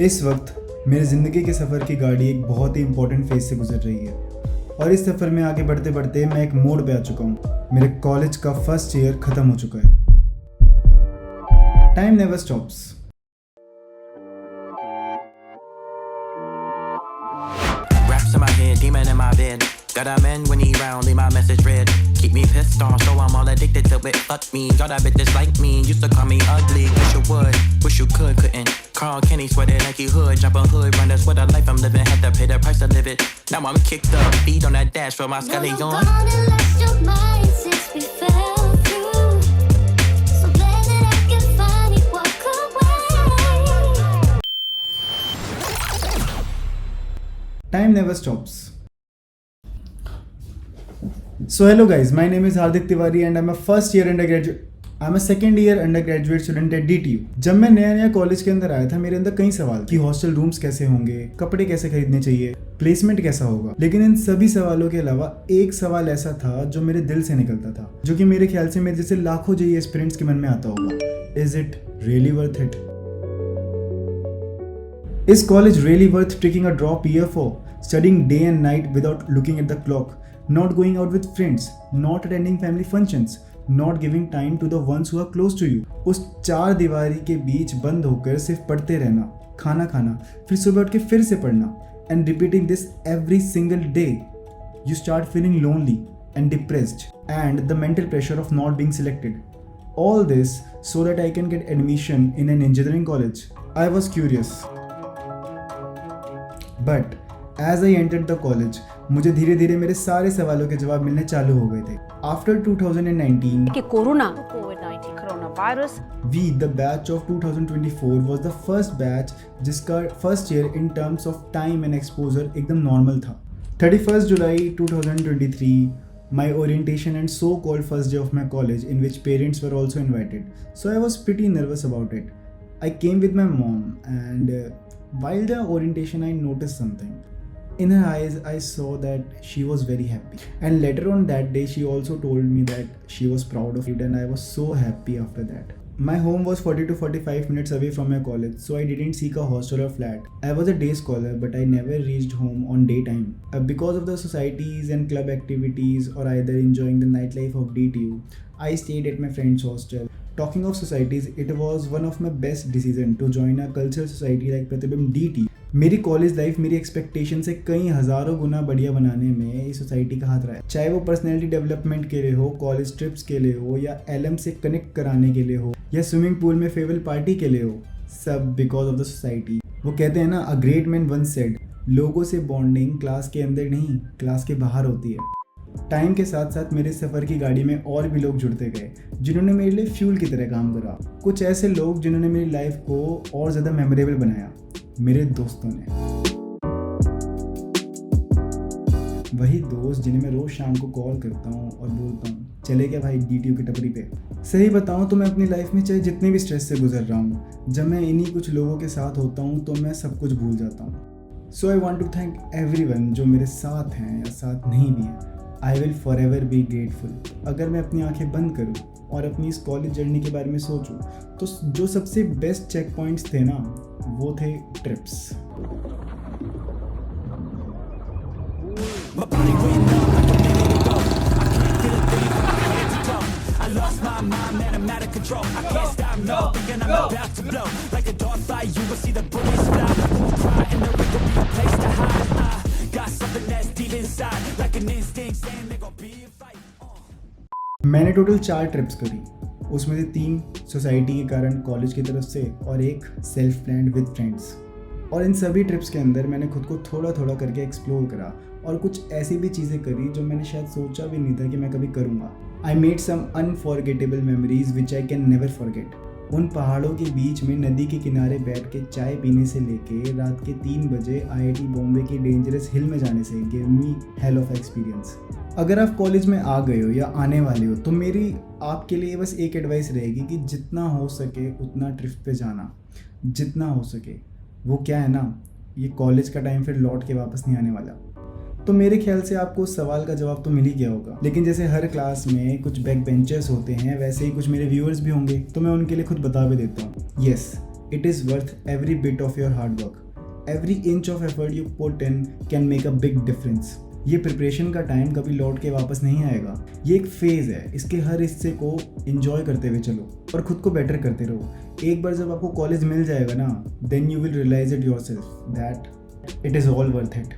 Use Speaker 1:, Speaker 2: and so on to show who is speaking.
Speaker 1: इस वक्त मेरी ज़िंदगी के सफ़र की गाड़ी एक बहुत ही इंपॉर्टेंट फेज से गुजर रही है और इस सफ़र में आगे बढ़ते बढ़ते मैं एक मोड़ पे आ चुका हूँ। मेरे कॉलेज का फर्स्ट ईयर ख़त्म हो चुका है। Time never stops.
Speaker 2: Raps in my head, demon in my bed. Got a man when he round, leave my message read. Keep me pissed off, so I'm all addicted to it. Fuck me, got a bitch just like me. Used to call me ugly, wish you would, wish you could, couldn't. Carl Kenny sweated like he hood, jump a hood, run that's what a life I'm living. Had to pay the price to live it. Now I'm kicked up, feet on that dash for my scully on.
Speaker 1: Time never stops. So hello guys, my name is Hardik Tiwari and I'm a second year undergraduate student at DTU. जब मैं नया college के अंदर आया था मेरे अंदर कई सवाल कि हॉस्टल रूम्स कैसे होंगे, कपड़े कैसे खरीदने चाहिए, प्लेसमेंट कैसा होगा। लेकिन इन सभी सवालों के अलावा एक सवाल ऐसा था जो मेरे दिल से निकलता था, जो कि मेरे ख्याल से मेरे जैसे लाखों JEE एस्पिरेंट्स के मन में आता होगा। Is it really worth it? Is college really worth taking a drop year for? Studying day and night without looking at the clock, not going out with friends, not attending family functions, not giving time to the ones who are close to you. उस चार दीवारी के बीच बंद होकर सिर्फ पढ़ते रहना, खाना खाना, फिर सुबह उठ के फिर से पढ़ना, and repeating this every single day. You start feeling lonely and depressed and the mental pressure of not being selected. All this so that I can get admission in an engineering college. I was curious. But as I entered the college, मुझे धीरे धीरे मेरे सारे सवालों के जवाब मिलने चालू हो गए थे। After 2019
Speaker 3: कि COVID-19 coronavirus,
Speaker 1: we the batch of 2024 was the first batch जिसका first year in terms of time and exposure एकदम normal था। 31st July 2023 my orientation and so-called first day of my college in which parents were also invited. So I was pretty nervous about it. I came with my mom and while the orientation I noticed something. In her eyes I saw that she was very happy, and later on that day she also told me that she was proud of it, and I was so happy after that. My home was 40 to 45 minutes away from my college, so I didn't seek a hostel or flat. I was a day scholar, but I never reached home on daytime. Because of the societies and club activities or either enjoying the nightlife of DTU, I stayed at my friend's hostel. Talking of societies, it was one of my best decision to join a cultural society like Pratibimb DT. मेरी college life मेरी expectation से कई हज़ारों गुना बढ़िया बनाने में इस society का हाथ रहा है। चाहे वो पर्सनैलिटी डेवलपमेंट के लिए हो, कॉलेज ट्रिप्स के लिए हो, या LM से कनेक्ट कराने के लिए हो, या स्विमिंग पूल में फेयरवेल पार्टी के लिए हो, सब बिकॉज ऑफ द सोसाइटी। वो कहते हैं ना, a great man once said, लोगों से बॉन्डिंग क्लास के अंदर नहीं, क्लास के बाहर होती है। टाइम के साथ साथ मेरे सफ़र की गाड़ी में और भी लोग जुड़ते गए जिन्होंने मेरे लिए फ्यूल की तरह काम करा। कुछ ऐसे लोग जिन्होंने मेरी लाइफ को और ज़्यादा मेमोरेबल बनाया, मेरे दोस्तों ने। वही दोस्त जिन्हें मैं रोज़ शाम को कॉल करता हूँ और बोलता हूँ, चले क्या भाई DTU की टपरी पे। सही बताऊँ तो मैं अपनी लाइफ में चाहे जितने भी स्ट्रेस से गुजर रहा हूँ, जब मैं इन्हीं कुछ लोगों के साथ होता हूँ तो मैं सब कुछ भूल जाता हूँ। So I want to thank everyone जो मेरे साथ हैं या साथ नहीं भी हैं। I will forever be grateful. अगर मैं अपनी आंखें बंद करूँ और अपनी इस कॉलेज जर्नी के बारे में सोचूं तो जो सबसे बेस्ट चेक पॉइंट्स थे ना, वो थे ट्रिप्स। मैंने टोटल 4 ट्रिप्स करी, उसमें से 3 सोसाइटी के कारण कॉलेज की तरफ से और एक सेल्फ प्लान्ड विद फ्रेंड्स। और इन सभी ट्रिप्स के अंदर मैंने खुद को थोड़ा थोड़ा करके एक्सप्लोर करा और कुछ ऐसी भी चीज़ें करी जो मैंने शायद सोचा भी नहीं था कि मैं कभी करूँगा। I made some unforgettable memories which I can never forget. उन पहाड़ों के बीच में नदी के किनारे बैठ के चाय पीने से लेके रात के 3 बजे IIT बॉम्बे की डेंजरस हिल में जाने से give me hell of experience. अगर आप कॉलेज में आ गए हो या आने वाले हो तो मेरी आपके लिए बस एक एडवाइस रहेगी कि जितना हो सके उतना ट्रिप पे जाना, जितना हो सके। वो क्या है ना, ये कॉलेज का टाइम फिर लौट के वापस नहीं आने वाला। तो मेरे ख्याल से आपको उस सवाल का जवाब तो मिल ही गया होगा। लेकिन जैसे हर क्लास में कुछ बैक बेंचर्स होते हैं, वैसे ही कुछ मेरे व्यूअर्स भी होंगे, तो मैं उनके लिए खुद बता भी देता हूँ। Yes, It is worth every bit of your hard work. Every inch of effort you put in can make a big difference. ये प्रिपरेशन का टाइम कभी लौट के वापस नहीं आएगा. ये एक फेज़ है. इसके हर हिस्से को एंजॉय करते हुए चलो और खुद को बेटर करते रहो. एक बार जब आपको कॉलेज मिल जाएगा ना, then you will realize it yourself that it is all worth it.